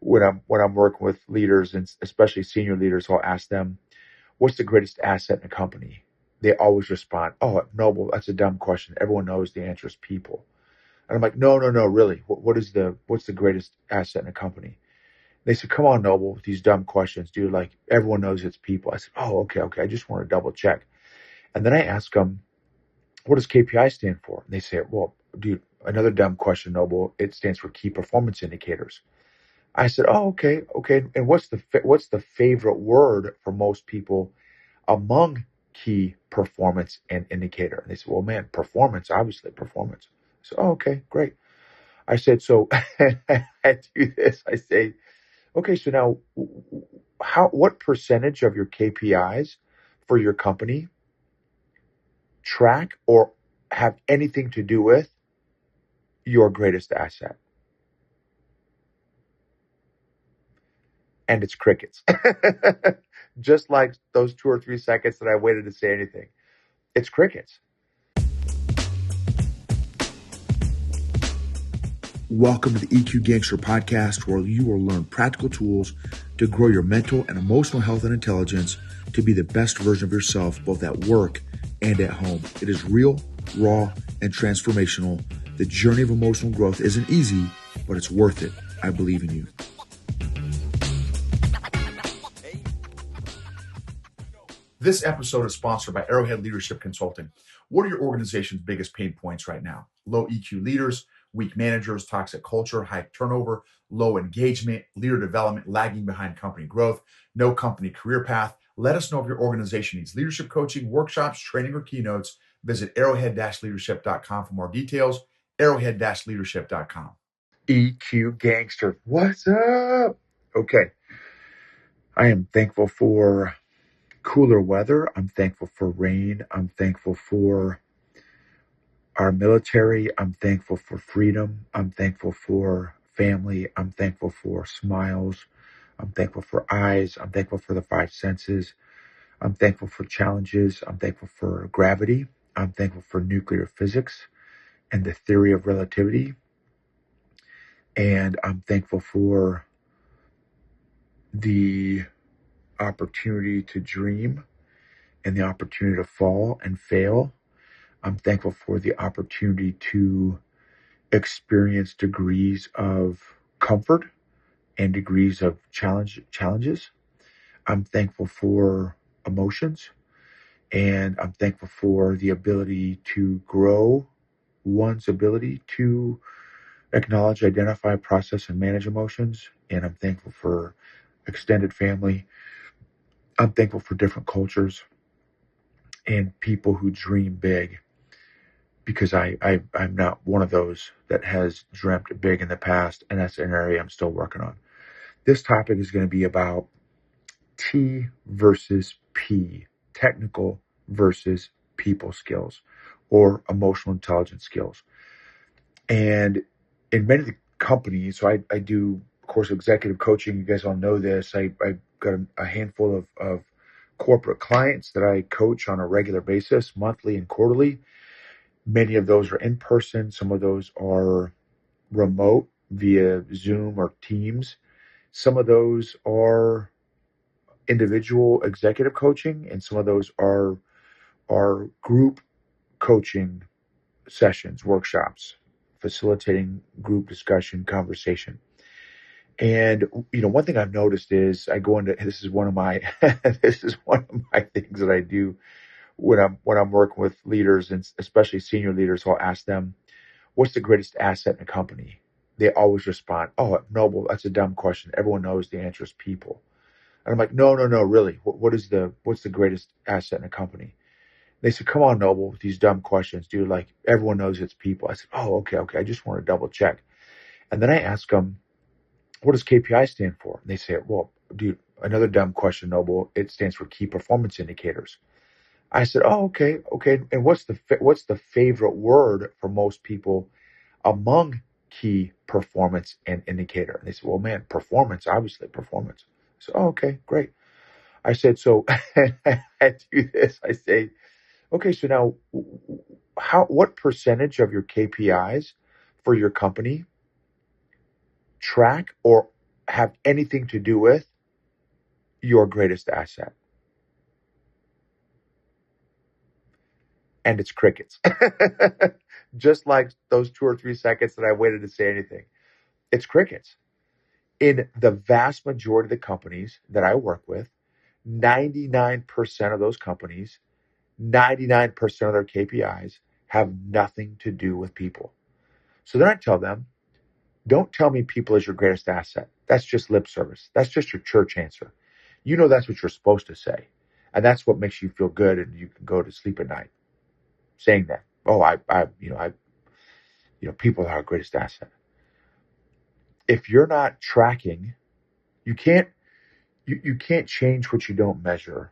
when I'm working with leaders and especially senior leaders, I'll ask them, "What's the greatest asset in a company?" They always respond, "Oh, Noble, that's a dumb question. Everyone knows the answer is people." And I'm like, "No, no, no, really. What's the greatest asset in a company?" They said, "Come on, Noble, with these dumb questions, dude. Like everyone knows it's people." I said, "Oh, okay, okay. I just want to double check." And then I ask them, "What does KPI stand for?" And they say, "Well, dude, another dumb question, Noble. It stands for key performance indicators." I said, "Oh, okay, okay. And what's the favorite word for most people among key performance and indicator?" And they said, "Well, man, performance, obviously performance." I said, "Oh, okay, great." I said, "So I do this." I say, "Okay, so now, what percentage of your KPIs for your company track or have anything to do with your greatest asset?" And it's crickets. Just like those 2 or 3 seconds that I waited to say anything. It's crickets. Welcome to the EQ Gangster podcast, where you will learn practical tools to grow your mental and emotional health and intelligence to be the best version of yourself, both at work and at home. It is real, raw, and transformational. The journey of emotional growth isn't easy, but it's worth it. I believe in you. This episode is sponsored by Arrowhead Leadership Consulting. What are your organization's biggest pain points right now? Low EQ leaders, weak managers, toxic culture, high turnover, low engagement, leader development, lagging behind company growth, no company career path. Let us know if your organization needs leadership coaching, workshops, training, or keynotes. Visit arrowhead-leadership.com for more details. Arrowhead-leadership.com. EQ Gangster. What's up? Okay. I am thankful for cooler weather. I'm thankful for rain. I'm thankful for our military. I'm thankful for freedom. I'm thankful for family. I'm thankful for smiles. I'm thankful for eyes. I'm thankful for the five senses. I'm thankful for challenges. I'm thankful for gravity. I'm thankful for nuclear physics and the theory of relativity. And I'm thankful for the opportunity to dream and the opportunity to fall and fail. I'm thankful for the opportunity to experience degrees of comfort and degrees of challenges. I'm thankful for emotions, and I'm thankful for the ability to grow one's ability to acknowledge, identify, process, and manage emotions. And I'm thankful for extended family. I'm thankful for different cultures and people who dream big, because I'm not one of those that has dreamt big in the past, and that's an area I'm still working on. This topic is going to be about T versus P, technical versus people skills or emotional intelligence skills. And in many of the companies, so I do, of course, executive coaching. You guys all know this. I've got a handful of corporate clients that I coach on a regular basis, monthly and quarterly. Many of those are in person. Some of those are remote via Zoom or Teams. Some of those are individual executive coaching, and some of those are group coaching sessions, workshops, facilitating group discussion, conversation. And one thing I've noticed is I go into this is one of my this is one of my things that I do when I'm working with leaders and especially senior leaders. I'll ask them, "What's the greatest asset in a company?" They always respond, "Oh, Noble, that's a dumb question. Everyone knows the answer is people." And I'm like, "No, no, no, really. What's the greatest asset in a company?" They said, "Come on, Noble, with these dumb questions, dude. Like everyone knows it's people." I said, "Oh, okay, okay. I just want to double check." And then I ask them, "What does KPI stand for?" And they say, "Well, dude, another dumb question, Noble. It stands for key performance indicators." I said, "Oh, okay, okay. And what's the favorite word for most people among key performance and indicator?" And they said, "Well, man, performance, obviously performance." I said, "Oh, okay, great." I said, "So I do this." I say, "Okay, so now, what percentage of your KPIs for your company track or have anything to do with your greatest asset? And it's crickets. Just like those 2 or 3 seconds that I waited to say anything. It's crickets. In the vast majority of the companies that I work with, 99% of those companies, 99% of their KPIs have nothing to do with people. So then I tell them, don't tell me people is your greatest asset. That's just lip service. That's just your church answer. You know that's what you're supposed to say. And that's what makes you feel good and you can go to sleep at night saying that. Oh, people are our greatest asset. If you're not tracking, you can't change what you don't measure.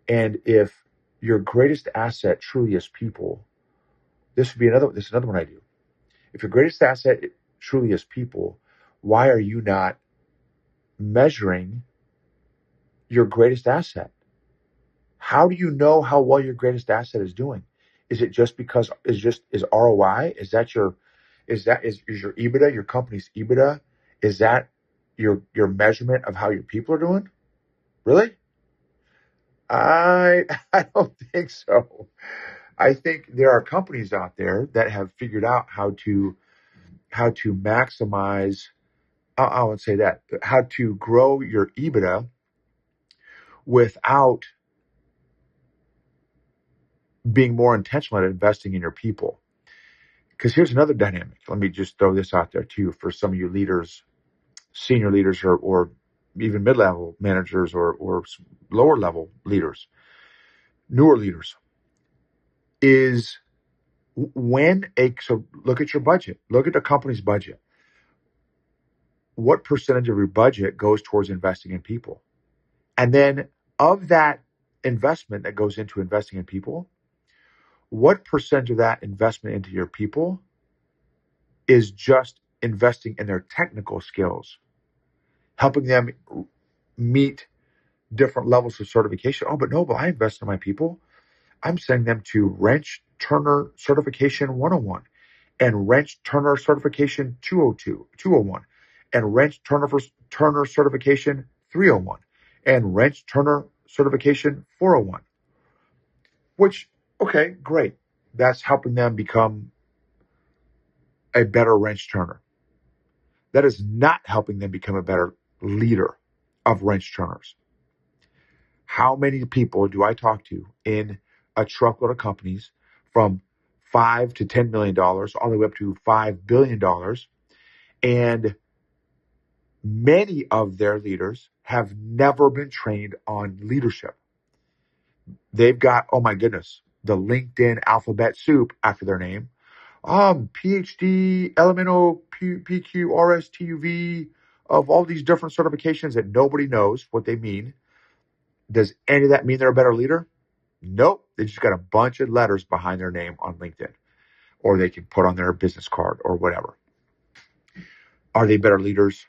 And if your greatest asset truly is people, this is another one I do. If your greatest asset truly is people, why are you not measuring your greatest asset? How do you know how well your greatest asset is doing? Is it just because is ROI? Is your EBITDA, your company's EBITDA? Is that your measurement of how your people are doing? Really? I I don't think so. I think there are companies out there that have figured out how to maximize. I would say that how to grow your EBITDA without being more intentional at investing in your people. Because here's another dynamic. Let me just throw this out there too for some of you leaders, senior leaders, or even mid-level managers or lower level leaders, newer leaders. Is so look at your budget. Look at the company's budget. What percentage of your budget goes towards investing in people? And then of that investment that goes into investing in people, what percentage of that investment into your people is just investing in their technical skills, helping them meet different levels of certification? Oh, but no, but I invest in my people. I'm sending them to Wrench Turner Certification 101 and Wrench Turner Certification 201 and Wrench Turner Certification 301 and Wrench Turner Certification 401. Which, okay, great. That's helping them become a better wrench turner. That is not helping them become a better leader of wrench turners. How many people do I talk to in a truckload of companies from $5 to $10 million all the way up to $5 billion? And many of their leaders have never been trained on leadership. They've got, oh my goodness, the LinkedIn alphabet soup after their name. PhD, LMNO, PQ, RSTUV, of all these different certifications that nobody knows what they mean. Does any of that mean they're a better leader? Nope. They just got a bunch of letters behind their name on LinkedIn, or they can put on their business card or whatever. Are they better leaders?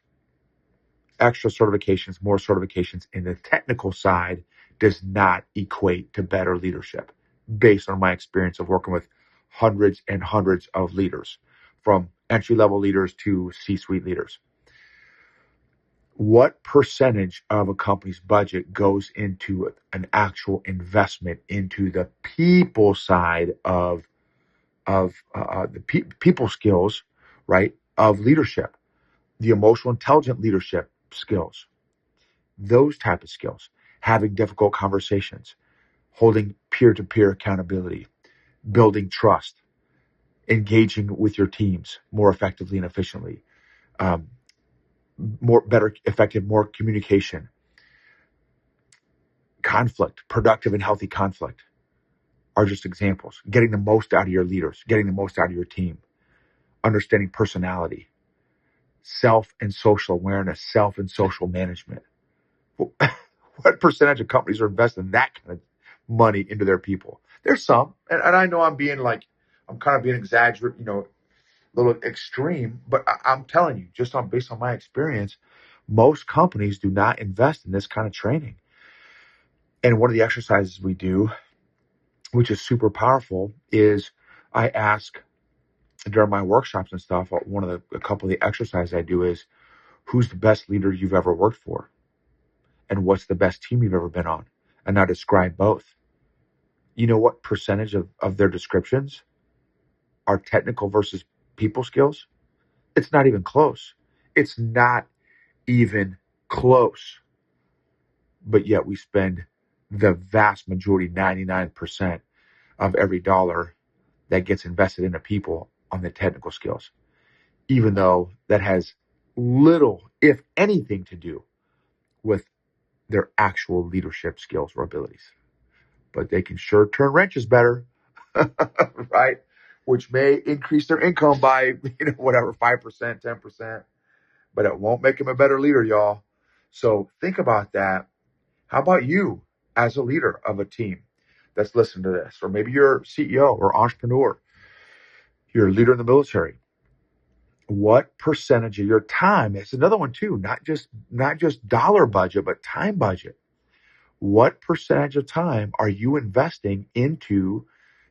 Extra certifications, more certifications in the technical side does not equate to better leadership, based on my experience of working with hundreds and hundreds of leaders, from entry-level leaders to C-suite leaders. What percentage of a company's budget goes into an actual investment into the people side of the people skills, right, of leadership, the emotional intelligent leadership skills, those type of skills, having difficult conversations, holding peer-to-peer accountability, building trust, engaging with your teams more effectively and efficiently, more communication, conflict, productive and healthy conflict are just examples. Getting the most out of your leaders, getting the most out of your team, understanding personality, self and social awareness, self and social management. What percentage of companies are investing that kind of money into their people? There's some, and I know I'm kind of being exaggerated, a little extreme, but I'm telling you, based on my experience, most companies do not invest in this kind of training. And one of the exercises we do, which is super powerful, is I ask during my workshops and stuff, a couple of the exercises I do is, Who's the best leader you've ever worked for? And what's the best team you've ever been on? And now describe both. You know what percentage of their descriptions are technical versus people skills? It's not even close. It's not even close. But yet we spend the vast majority, 99% of every dollar that gets invested into people on the technical skills, even though that has little, if anything, to do with their actual leadership skills or abilities. But they can sure turn wrenches better, right? Which may increase their income by, whatever, 5%, 10%, but it won't make them a better leader, y'all. So think about that. How about you as a leader of a team that's listening to this? Or maybe you're CEO or entrepreneur. You're a leader in the military. What percentage of your time, it's another one too, not just dollar budget, but time budget. What percentage of time are you investing into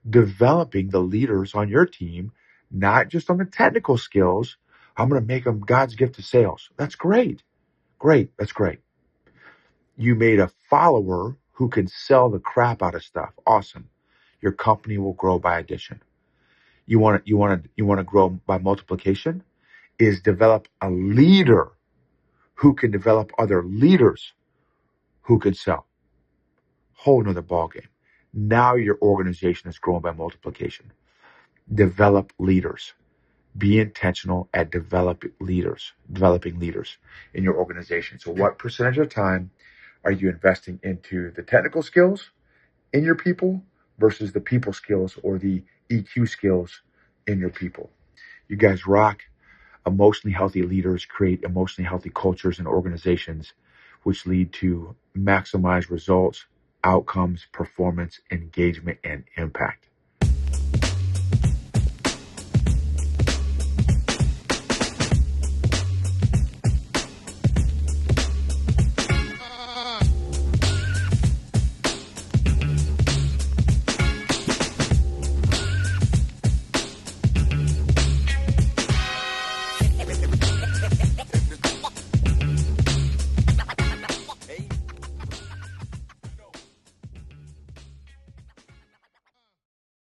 developing the leaders on your team, not just on the technical skills? I'm going to make them God's gift to sales. That's great. Great. That's great. You made a follower who can sell the crap out of stuff. Awesome. Your company will grow by addition. You want to grow by multiplication? Is develop a leader who can develop other leaders who can sell. Whole nother ballgame. Now your organization is growing by multiplication. Develop leaders. Be intentional at developing leaders in your organization. So what percentage of time are you investing into the technical skills in your people versus the people skills or the EQ skills in your people? You guys rock. Emotionally healthy leaders create emotionally healthy cultures and organizations, which lead to maximized results, outcomes, performance, engagement, and impact.